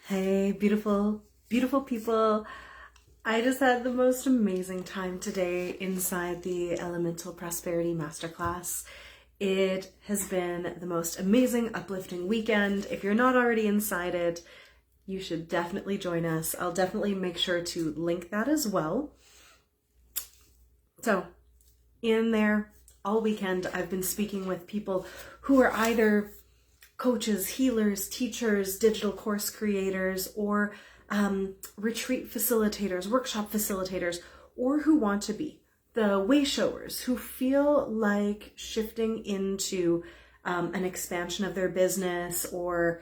Hey, beautiful, beautiful people. I just had the most amazing time today inside the Elemental Prosperity Masterclass. It has been the most amazing, uplifting weekend. If you're not already inside it, you should definitely join us. I'll definitely make sure to link that as well. So, in there all weekend, I've been speaking with people who are either coaches, healers, teachers, digital course creators, or retreat facilitators, workshop facilitators, or who want to be the way showers who feel like shifting into an expansion of their business or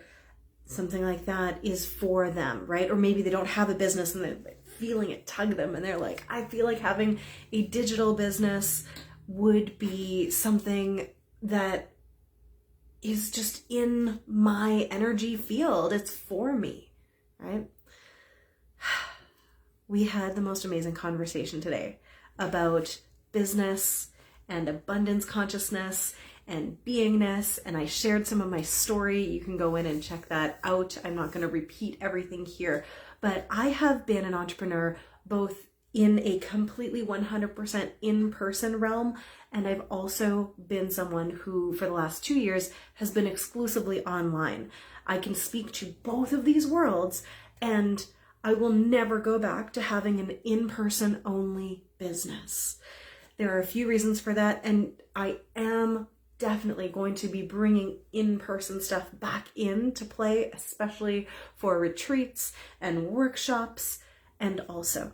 something like that is for them, right? Or maybe they don't have a business and they're feeling it tug them and they're like, I feel like having a digital business would be something that is just in my energy field. It's for me, right? We had the most amazing conversation today about business and abundance consciousness and beingness, and I shared some of my story. You can go in and check that out. I'm not going to repeat everything here, but I have been an entrepreneur both in a completely 100% in-person realm, and I've also been someone who for the last 2 years has been exclusively online. I can speak to both of these worlds, and I will never go back to having an in-person only business. There are a few reasons for that, and I am definitely going to be bringing in-person stuff back into play, especially for retreats and workshops. And also,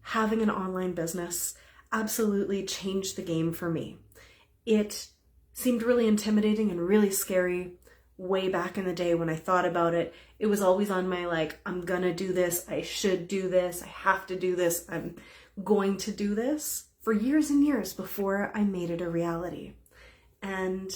having an online business absolutely changed the game for me. It seemed really intimidating and really scary way back in the day when I thought about it. It was always on my I'm gonna do this, I should do this, I have to do this, I'm going to do this for years and years before I made it a reality. And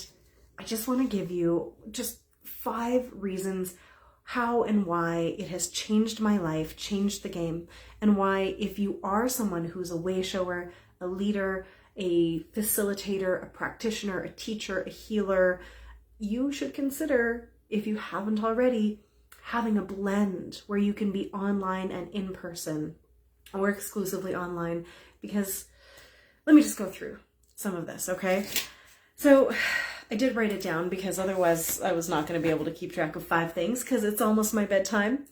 I just want to give you just 5 reasons how and why it has changed my life, changed the game, and why if you are someone who's a way shower, a leader, a facilitator, a practitioner, a teacher, a healer, you should consider, if you haven't already, having a blend where you can be online and in person or exclusively online. Because let me just go through some of this, okay? So I did write it down because otherwise I was not going to be able to keep track of 5 things because it's almost my bedtime.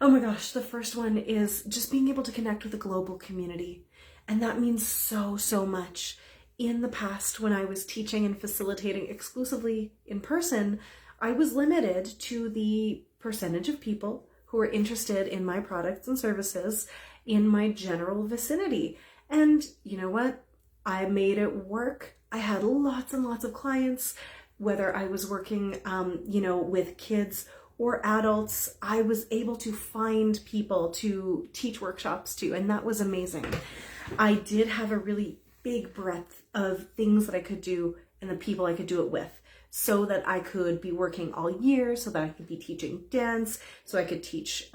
Oh my gosh, the first one is just being able to connect with a global community. And that means so, so much. In the past, when I was teaching and facilitating exclusively in person, I was limited to the percentage of people who were interested in my products and services in my general vicinity. And you know what? I made it work. I had lots and lots of clients, whether I was working, with kids or adults. I was able to find people to teach workshops to, and that was amazing. I did have a really big breadth of things that I could do and the people I could do it with, so that I could be working all year, so that I could be teaching dance, so I could teach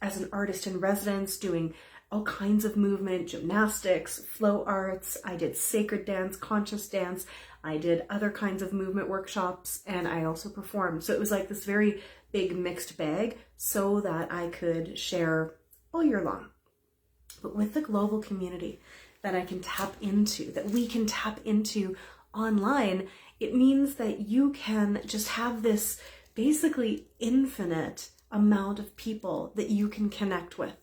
as an artist in residence, doing all kinds of movement, gymnastics, flow arts. I did sacred dance, conscious dance. I did other kinds of movement workshops, and I also performed. So it was like this very big mixed bag so that I could share all year long. But with the global community that I can tap into, that we can tap into online, it means that you can just have this basically infinite amount of people that you can connect with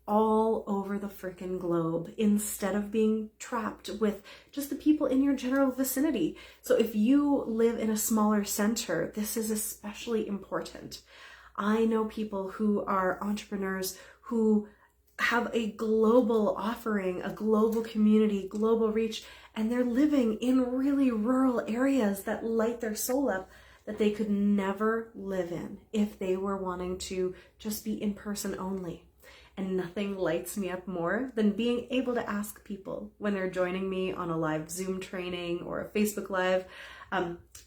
all over the frickin' globe, instead of being trapped with just the people in your general vicinity. So if you live in a smaller center, this is especially important. I know people who are entrepreneurs who have a global offering, a global community, global reach, and they're living in really rural areas that light their soul up, that they could never live in if they were wanting to just be in person only. And nothing lights me up more than being able to ask people when they're joining me on a live Zoom training or a Facebook Live.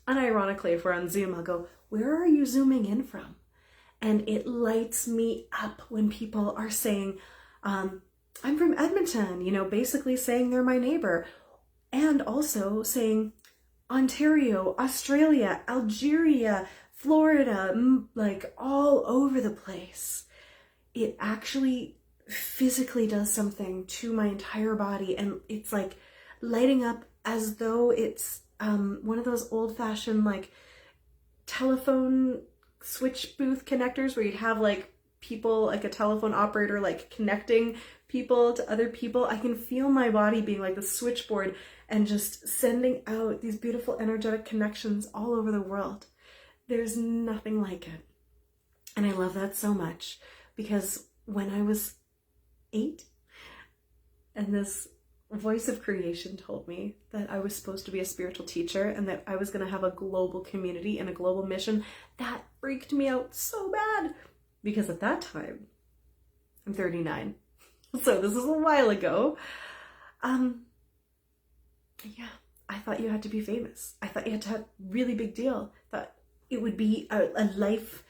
Unironically, if we're on Zoom, I'll go, where are you Zooming in from? And it lights me up when people are saying, I'm from Edmonton, basically saying they're my neighbor. And also saying Ontario, Australia, Algeria, Florida, like all over the place. It actually physically does something to my entire body, and it's like lighting up as though it's one of those old-fashioned like telephone switch booth connectors where you'd have like people, like a telephone operator, like connecting people to other people. I can feel my body being like the switchboard and just sending out these beautiful energetic connections all over the world. There's nothing like it. And I love that so much, because when I was 8 and this voice of creation told me that I was supposed to be a spiritual teacher and that I was going to have a global community and a global mission, that freaked me out so bad, because at that time, I'm 39. So this is a while ago. Yeah, I thought you had to be famous. I thought you had to have a really big deal. I thought it would be a life,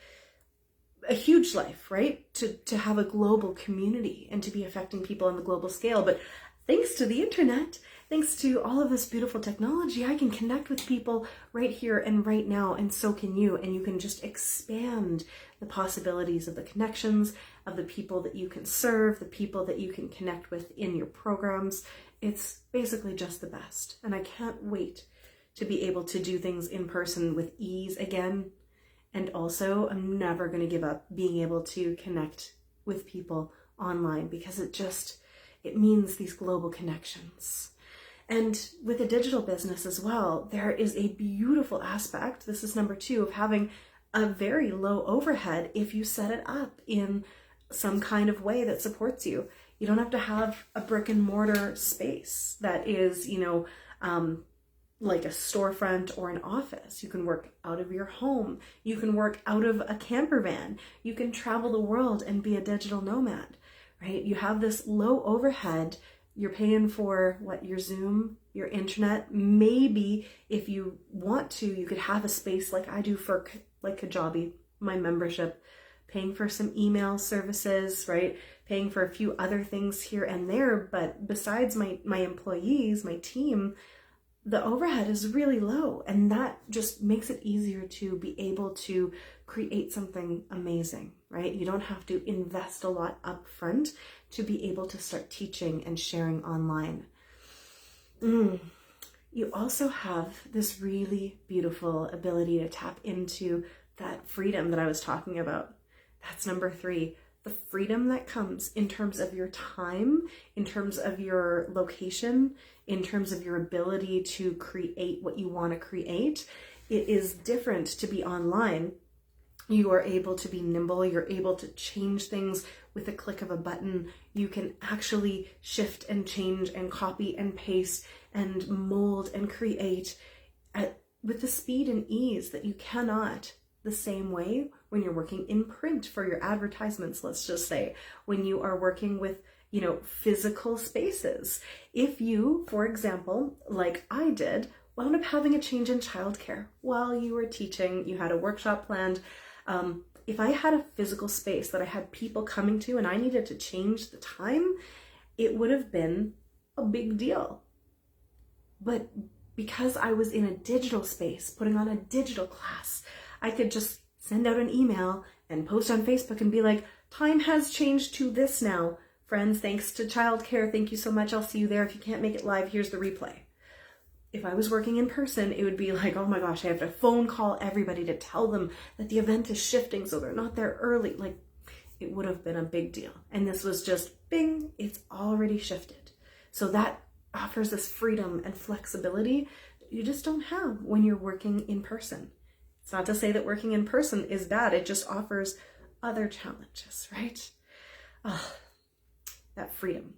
a huge life, right? To have a global community and to be affecting people on the global scale. But thanks to the internet, thanks to all of this beautiful technology, I can connect with people right here and right now, and so can you. And you can just expand the possibilities of the connections, of the people that you can serve, the people that you can connect with in your programs. It's basically just the best. And I can't wait to be able to do things in person with ease again. And also, I'm never going to give up being able to connect with people online, because it means these global connections. And with a digital business as well, there is a beautiful aspect, this is number 2, of having a very low overhead if you set it up in some kind of way that supports you. You don't have to have a brick and mortar space that is, like a storefront or an office. You can work out of your home. You can work out of a camper van. You can travel the world and be a digital nomad, right? You have this low overhead. You're paying for your Zoom, your internet. Maybe if you want to, you could have a space like I do for like Kajabi, my membership, paying for some email services, right? Paying for a few other things here and there. But besides my employees, my team, the overhead is really low, and that just makes it easier to be able to create something amazing, right? You don't have to invest a lot up front to be able to start teaching and sharing online. You also have this really beautiful ability to tap into that freedom that I was talking about. That's number 3. The freedom that comes in terms of your time, in terms of your location, in terms of your ability to create what you want to create. It is different to be online. You are able to be nimble. You're able to change things with a click of a button. You can actually shift and change and copy and paste and mold and create with the speed and ease that you cannot the same way when you're working in print for your advertisements, let's just say, when you are working with, physical spaces. If you, for example, like I did, wound up having a change in childcare while you were teaching, you had a workshop planned. If I had a physical space that I had people coming to and I needed to change the time, it would have been a big deal. But because I was in a digital space, putting on a digital class, I could just send out an email and post on Facebook and be like, time has changed to this now. Friends, thanks to childcare, thank you so much. I'll see you there. If you can't make it live, here's the replay. If I was working in person, it would be like, oh my gosh, I have to phone call everybody to tell them that the event is shifting so they're not there early. Like, it would have been a big deal. And this was just, bing, it's already shifted. So that offers this freedom and flexibility that you just don't have when you're working in person. It's not to say that working in person is bad. It just offers other challenges, right? That freedom.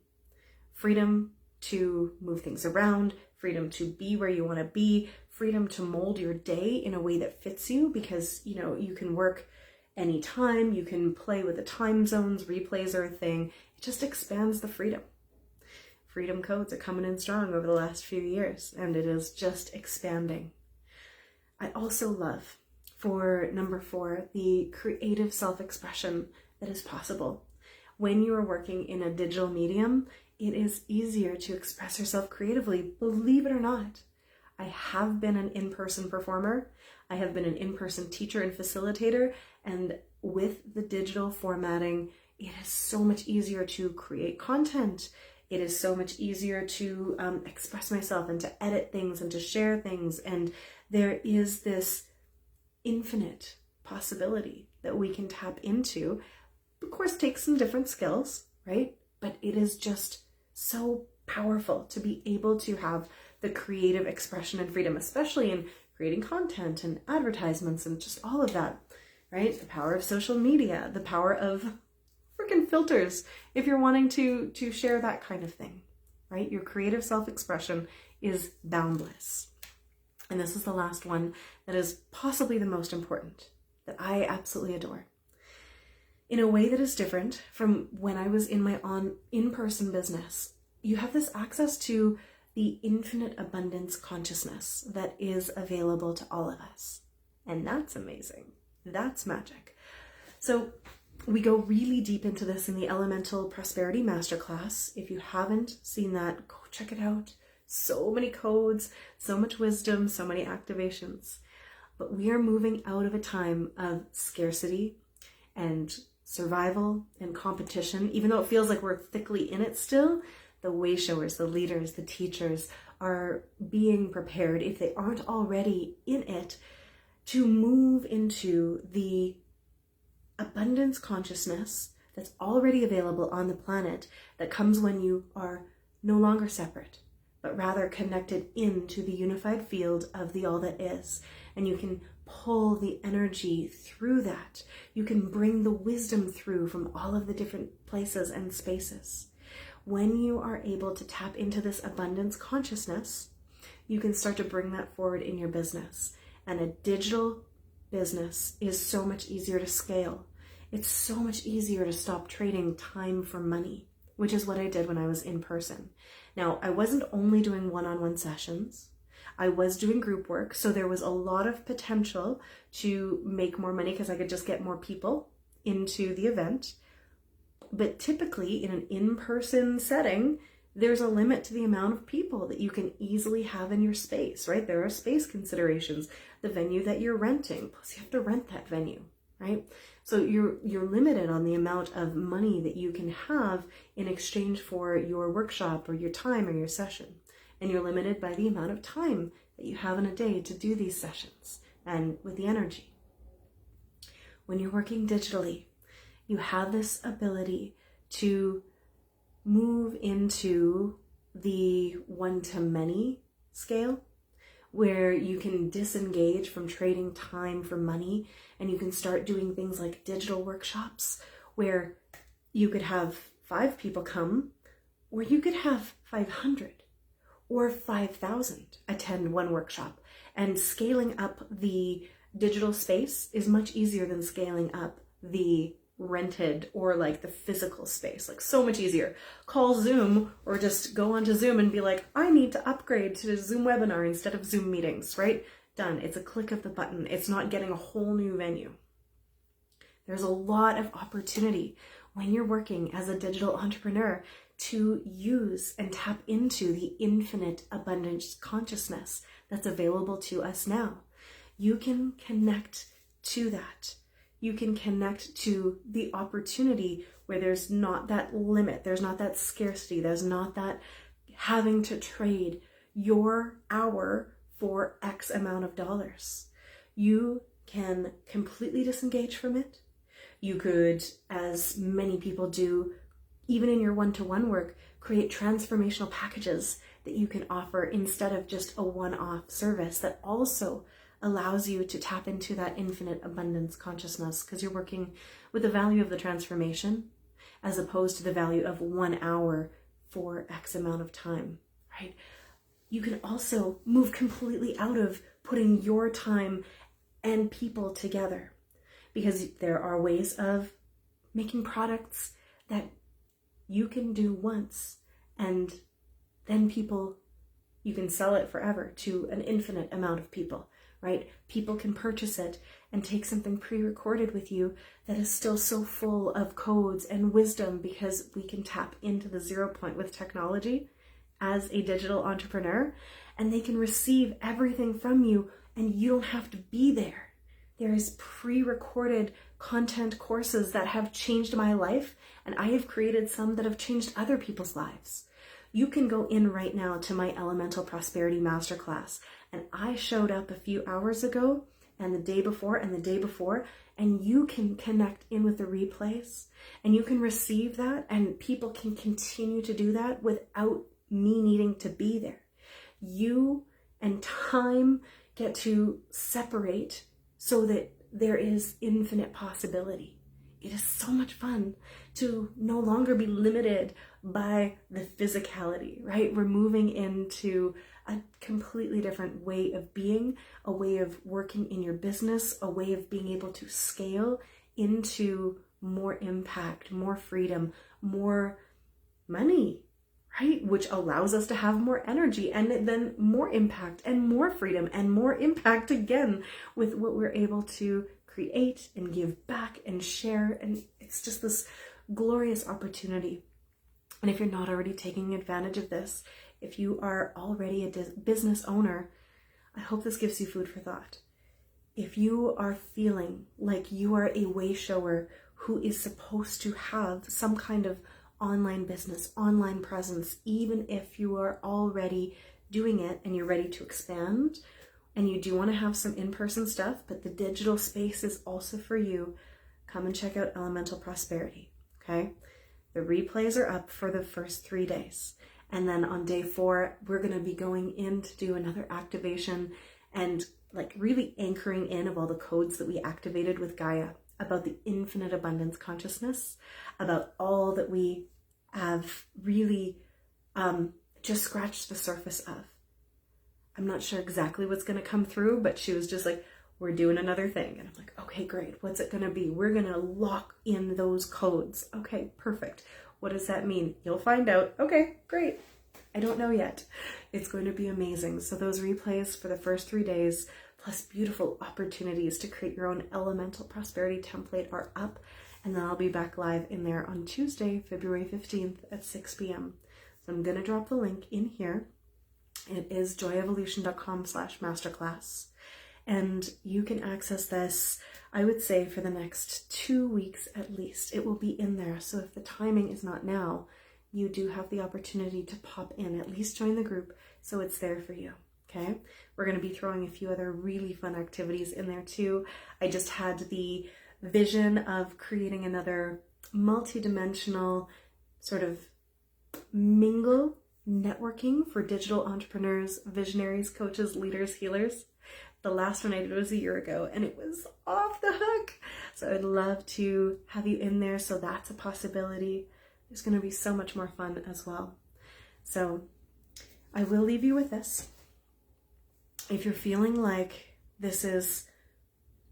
Freedom to move things around, freedom to be where you want to be, freedom to mold your day in a way that fits you, because, you can work anytime, you can play with the time zones, replays are a thing. It just expands the freedom. Freedom codes are coming in strong over the last few years, and it is just expanding. I also love, for number 4, the creative self-expression that is possible. When you are working in a digital medium, it is easier to express yourself creatively, believe it or not. I have been an in-person performer. I have been an in-person teacher and facilitator, and with the digital formatting, it is so much easier to create content. It is so much easier to express myself and to edit things and to share things. And there is this infinite possibility that we can tap into. Of course, takes some different skills, right? But it is just so powerful to be able to have the creative expression and freedom, especially in creating content and advertisements and just all of that, right? The power of social media, the power of freaking filters, if you're wanting to share that kind of thing, right? Your creative self-expression is boundless. And this is the last one that is possibly the most important, that I absolutely adore. In a way that is different from when I was in my in-person business, you have this access to the infinite abundance consciousness that is available to all of us. And that's amazing. That's magic. So we go really deep into this in the Elemental Prosperity Masterclass. If you haven't seen that, go check it out. So many codes, so much wisdom, so many activations. But we are moving out of a time of scarcity and survival and competition. Even though it feels like we're thickly in it still, the way showers, the leaders, the teachers are being prepared, if they aren't already in it, to move into the abundance consciousness that's already available on the planet, that comes when you are no longer separate, but rather connected into the unified field of the all that is. And you can pull the energy through that. You can bring the wisdom through from all of the different places and spaces. When you are able to tap into this abundance consciousness, you can start to bring that forward in your business. And a digital business is so much easier to scale. It's so much easier to stop trading time for money, which is what I did when I was in person. Now, I wasn't only doing one-on-one sessions. I was doing group work, so there was a lot of potential to make more money because I could just get more people into the event. But typically in an in-person setting, there's a limit to the amount of people that you can easily have in your space, right? There are space considerations, the venue that you're renting, plus you have to rent that venue, right? So you're limited on the amount of money that you can have in exchange for your workshop or your time or your session. And you're limited by the amount of time that you have in a day to do these sessions and with the energy. When you're working digitally, you have this ability to move into the one-to-many scale, where you can disengage from trading time for money, and you can start doing things like digital workshops where you could have 5 people come, or you could have 500 or 5,000 attend one workshop. And scaling up the digital space is much easier than scaling up the rented or like the physical space, like so much easier. Call Zoom or just go onto Zoom and be like, I need to upgrade to Zoom webinar instead of Zoom meetings, right? Done. It's a click of the button. It's not getting a whole new venue. There's a lot of opportunity when you're working as a digital entrepreneur to use and tap into the infinite abundance consciousness that's available to us now. You can connect to that. You can connect to the opportunity where there's not that limit, there's not that scarcity, there's not that having to trade your hour for X amount of dollars. You can completely disengage from it. You could, as many people do, even in your one-to-one work, create transformational packages that you can offer instead of just a one-off service that also allows you to tap into that infinite abundance consciousness, because you're working with the value of the transformation as opposed to the value of 1 hour for X amount of time, right? You can also move completely out of putting your time and people together, because there are ways of making products that you can do once and then you can sell it forever to an infinite amount of people. Right? People can purchase it and take something pre-recorded with you that is still so full of codes and wisdom, because we can tap into the 0 point with technology as a digital entrepreneur, and they can receive everything from you and you don't have to be there. There is pre-recorded content courses that have changed my life, and I have created some that have changed other people's lives. You can go in right now to my Elemental Prosperity Masterclass, and I showed up a few hours ago and the day before and the day before, and you can connect in with the replays and you can receive that, and people can continue to do that without me needing to be there. You and time get to separate so that there is infinite possibility. It is so much fun to no longer be limited by the physicality, right? We're moving into a completely different way of being, a way of working in your business, a way of being able to scale into more impact, more freedom, more money, right? Which allows us to have more energy and then more impact and more freedom and more impact again with what we're able to create and give back and share. And it's just this glorious opportunity. And if you're not already taking advantage of this, if you are already a business owner, I hope this gives you food for thought. If you are feeling like you are a way shower who is supposed to have some kind of online business, online presence, even if you are already doing it and you're ready to expand, and you do want to have some in-person stuff, but the digital space is also for you, come and check out Elemental Prosperity, okay? The replays are up for the first 3 days. And then on day 4, we're going to be going in to do another activation and like really anchoring in of all the codes that we activated with Gaia about the infinite abundance consciousness, about all that we have really just scratched the surface of. I'm not sure exactly what's going to come through, but she was just like, we're doing another thing. And I'm like, okay, great. What's it going to be? We're going to lock in those codes. Okay, perfect. What does that mean? You'll find out. Okay, great. I don't know yet. It's going to be amazing. So those replays for the first 3 days, plus beautiful opportunities to create your own Elemental Prosperity template are up. And then I'll be back live in there on Tuesday, February 15th at 6 p.m. So I'm going to drop the link in here. It is joyevolution.com/masterclass. And you can access this, I would say, for the next 2 weeks at least. It will be in there. So if the timing is not now, you do have the opportunity to pop in, at least join the group so it's there for you. Okay? We're going to be throwing a few other really fun activities in there too. I just had the vision of creating another multi-dimensional sort of mingle networking for digital entrepreneurs, visionaries, coaches, leaders, healers. The last one I did was a year ago and it was off the hook. So I'd love to have you in there. So that's a possibility. There's going to be so much more fun as well. So I will leave you with this. If you're feeling like this is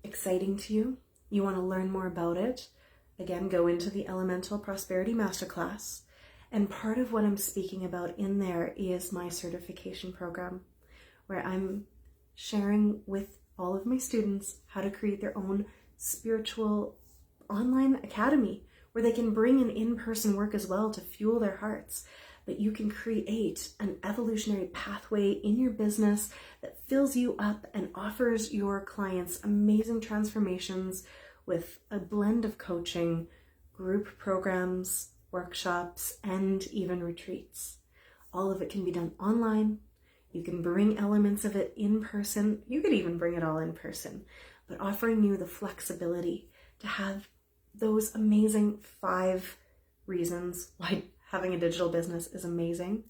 exciting to you, you want to learn more about it, again, go into the Elemental Prosperity Masterclass. And part of what I'm speaking about in there is my certification program, where I'm sharing with all of my students how to create their own spiritual online academy where they can bring in in-person work as well to fuel their hearts. But you can create an evolutionary pathway in your business that fills you up and offers your clients amazing transformations with a blend of coaching, group programs, workshops, and even retreats. All of it can be done online. You can bring elements of it in person. You could even bring it all in person, but offering you the flexibility to have those amazing 5 reasons why having a digital business is amazing,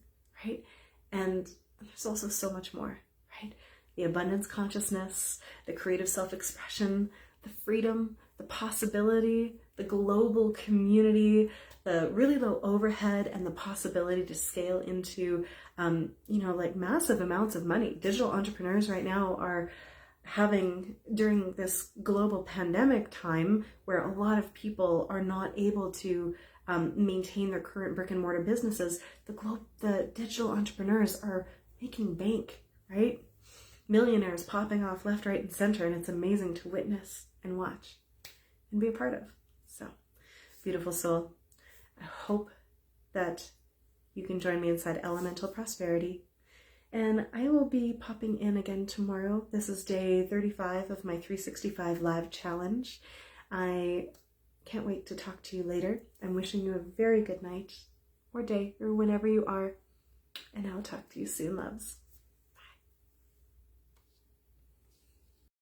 right? And there's also so much more, right? The abundance consciousness, the creative self-expression, the freedom, the possibility, the global community, the really low overhead, and the possibility to scale into, like massive amounts of money. Digital entrepreneurs right now are having, during this global pandemic time where a lot of people are not able to maintain their current brick and mortar businesses, the digital entrepreneurs are making bank, right? Millionaires popping off left, right, and center, and it's amazing to witness and watch and be a part of. So, beautiful soul. I hope that you can join me inside Elemental Prosperity. And I will be popping in again tomorrow. This is day 35 of my 365 live challenge. I can't wait to talk to you later. I'm wishing you a very good night or day or whenever you are. And I'll talk to you soon, loves.